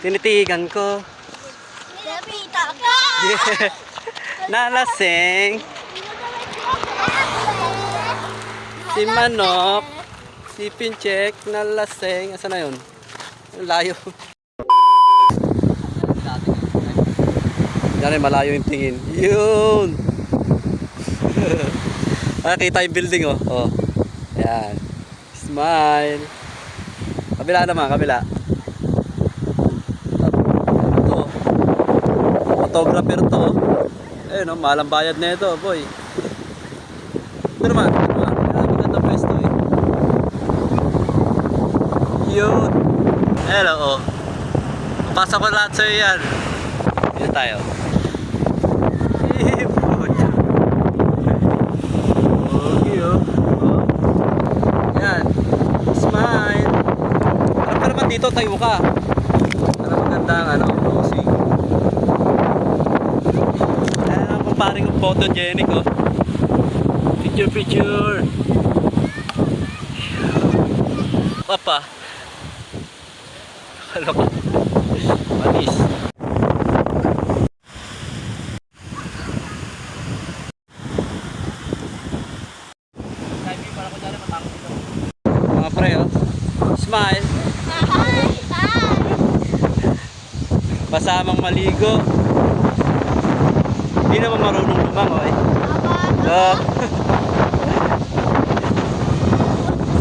Tinitigan ko. Napita ka! Yeah. Nalasing. Si Manok. Si Pinchek. Nalasing. Asa na yun? Layo. Yan ay malayo yung tingin. Yun. Nakita yung building oh. Oh. Yan. Smile. Kabila naman, kabila. Ito. Photographer to. Ayun oh, malang bayad na ito, boy. Ito naman. Marami ka na pwesto eh. Yun. Hello oh. Papasa ko lahat sa'yo yan. Dito tayo. Okay oh. Yan. Smile. Harap ka naman dito, tayo ka. Para magandang posing. Ayan ang kumparing photogenic oh. Picture. Papa. Halo ka. Manis. Mga pre oh. Smile. Kasamang maligo. Hindi naman marunong lumangoy. Oh.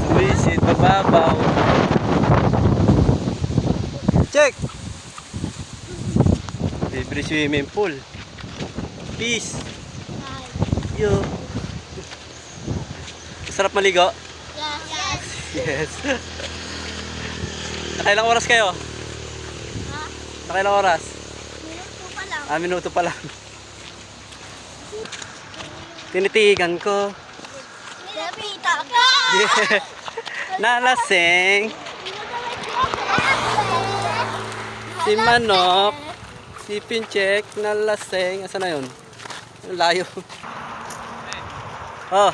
Sumisid, mababaw. Check! Libre swimming pool. Peace. Yo. Sarap maligo? Yes. Yes. Nakailang oras kayo? Nakailang oras? Minuto pa lang. Minuto pa lang. Tinitigan ko. Napita ka! Yeah. Nalasing. Si Manok. Si Pinchek. Nalasing. Asa na yun? Layo. Oh.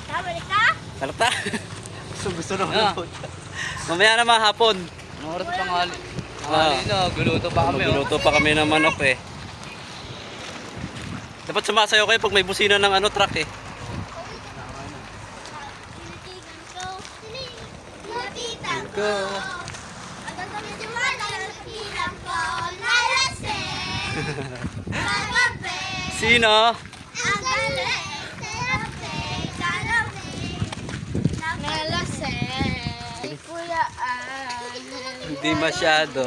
Kabalik ka? Kalata. Gusto naman po. Mamaya naman hapon. Anong oras pa tanghali? Tanghali na, guluto pa kami. Magluluto pa kami ng manok eh. Dapat sumasayaw kayo pag may busina ng truck eh. Tinitigan ko. Napita Go. Hanggang kami di wala. Napita ko. Nalasing. Kagabi. Sino? Ang galing. Nalasing. Nalasing. Kuya Hindi masyado.